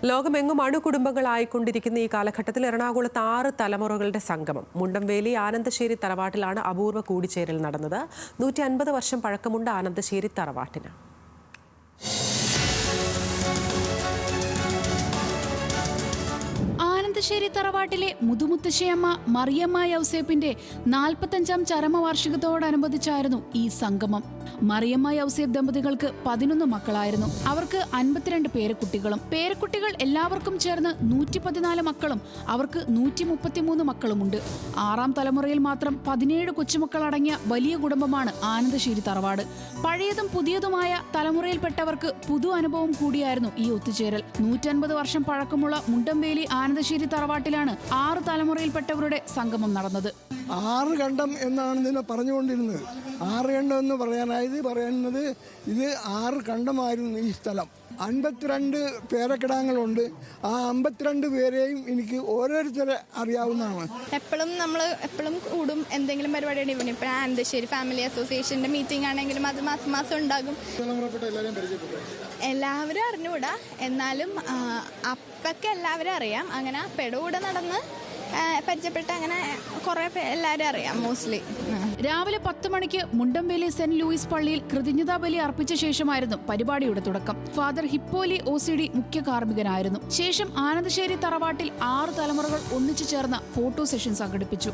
ലോകമെങ്ങും അണുകുടുംബങ്ങളായിക്കൊണ്ടിരിക്കുന്ന ഈ കാലഘട്ടത്തിൽ എറണാകുളത്ത് 6 തലമുറകളുടെ സംഗമം. മുണ്ടംവേലി ആനന്ദശ്ശേരി തറവാട്ടിലാണ് അപൂർവ കൂടിച്ചേരൽ നടന്നത്. 150 വർഷം പഴക്കമുണ്ട് ആനന്ദശ്ശേരി തറവാട്ടിന്. ആനന്ദശ്ശേരി തറവാട്ടിലെ മുതുമുത്തശ്ശിയമ്മ മറിയമ്മ യൗസേപ്പിന്റെ 45ാം ചരമവാർഷികത്തോടനുബന്ധിച്ചായിരുന്നു ഈ സംഗമം. മറിയമ്മ യൗസേപ്പ് ദമ്പതികൾക്ക് 11 മക്കളായിരുന്നു. അവർക്ക് 52 പേരക്കുട്ടികളും. പേരക്കുട്ടികൾ എല്ലാവർക്കും ചേർന്ന് 114 മക്കളും അവർക്ക് 133 മക്കളുമുണ്ട്. 6ാം തലമുറയിൽ മാത്രം 17 കൊച്ചുമക്കളടങ്ങിയ വലിയ കുടുംബമാണ് ആനന്ദശ്ശേരി തറവാട്. പഴയതും പുതിയതുമായ തലമുറയിൽപ്പെട്ടവർക്ക് പുതു അനുഭവം കൂടിയായിരുന്നു ഈ ഒത്തുചേരൽ. 150 വർഷം പഴക്കമുള്ള മുണ്ടംവേലി ആനന്ദശ്ശേരി തറവാട്ടിലാണ് 6 തലമുറയിൽപ്പെട്ടവരുടെ സംഗമം നടന്നത്. 6 ഖണ്ഡം എന്നാണ് ഇതിനെ പറഞ്ഞുകൊണ്ടിരുന്നത്. 6 ഖണ്ഡം എന്ന് പറയുന്നത് ഇത് 6 ഖണ്ഡമായിരുന്നു ഈ സ്ഥലം. 52 പേരക്കിടാങ്ങളുണ്ട്. ആ 52 പേരെയും എനിക്ക് ഓരോരുത്തരെ അറിയാവുന്നതാണ്. എപ്പോഴും കൂടും, എന്തെങ്കിലും പരിപാടി ഉണ്ടെങ്കിൽ ഇപ്പം ആനന്ദശ്ശേരി ഫാമിലി അസോസിയേഷൻ്റെ മീറ്റിംഗ് ആണെങ്കിലും അത് മാസം ഉണ്ടാകും. എല്ലാവരും അറിഞ്ഞുകൂടാ, എന്നാലും അപ്പൊക്കെ എല്ലാവരും അറിയാം. അങ്ങനെ പെടുകൂടെ നടന്ന് പരിചയപ്പെട്ട് അങ്ങനെ കുറെ എല്ലാവരും അറിയാം മോസ്റ്റ്ലി. രാവിലെ 10 മണിക്ക് മുണ്ടംവേലി സെന്റ് ലൂയിസ് പള്ളിയിൽ കൃതജ്ഞതാ ബലി അർപ്പിച്ച ശേഷമായിരുന്നു പരിപാടിയുടെ തുടക്കം. ഫാദർ ഹിപ്പോലി OCD മുഖ്യ കാർമ്മികനായിരുന്നു. ശേഷം ആനന്ദശ്ശേരി തറവാട്ടിൽ 6 തലമുറകൾ ഒന്നിച്ചു ചേർന്ന ഫോട്ടോ സെഷൻ സംഘടിപ്പിച്ചു.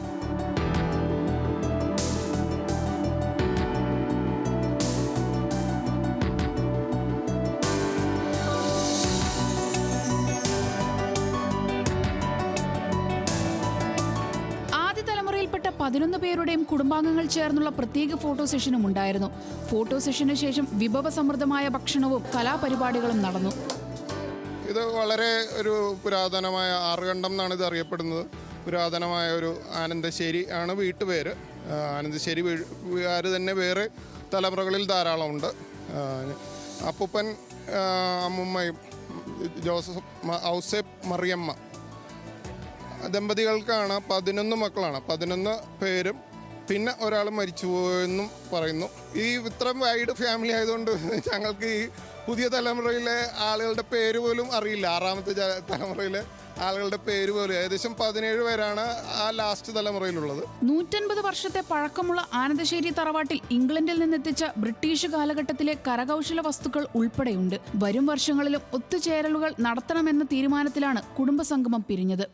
തലമുറയിൽപ്പെട്ട 11 പേരുടെയും കുടുംബാംഗങ്ങൾ ചേർന്നുള്ള പ്രത്യേക ഫോട്ടോ സെഷനും ഉണ്ടായിരുന്നു. ഫോട്ടോ സെഷന് ശേഷം വിഭവസമൃദ്ധമായ ഭക്ഷണവും കലാപരിപാടികളും നടന്നു. ഇത് വളരെ ഒരു പുരാതനമായ 6 ഖണ്ഡം എന്നാണ് ഇത് അറിയപ്പെടുന്നത്. പുരാതനമായ ഒരു ആനന്ദശ്ശേരി ആണ് വീട്ടുപേര്. ആനന്ദശ്ശേരി വീട്ടുകാർ തന്നെ വേറെ തലമുറകളിൽ ധാരാളമുണ്ട്. അപ്പൂപ്പൻ അമ്മുമ്മയും ഔസേപ്പ് മറിയമ്മ ദമ്പതികൾക്കാണ് 11 മക്കളാണ്. 11 പേരും പിന്നെ ഒരാൾ മരിച്ചുപോയെന്നും പറയുന്നു. ഈ ഇത്രയും വൈഡ് ഫാമിലി ആയതുകൊണ്ട് ഞങ്ങൾക്ക് ഈ പുതിയ തലമുറയിലെ ആളുകളുടെ പേര് പോലും അറിയില്ല. 6ാമത്തെ തലമുറയിലെ ആളുകളുടെ പേര് പോലും ഏകദേശം 17 പേരാണ് ആ ലാസ്റ്റ് തലമുറയിലുള്ളത്. 150 വർഷത്തെ പഴക്കമുള്ള ആനന്ദശ്ശേരി തറവാട്ടിൽ ഇംഗ്ലണ്ടിൽ നിന്നെത്തിച്ച ബ്രിട്ടീഷ് കാലഘട്ടത്തിലെ കരകൗശല വസ്തുക്കൾ ഉൾപ്പെടെയുണ്ട്. വരും വർഷങ്ങളിലും ഒത്തുചേരലുകൾ നടത്തണമെന്ന തീരുമാനത്തിലാണ് കുടുംബസംഗമം പിരിഞ്ഞത്.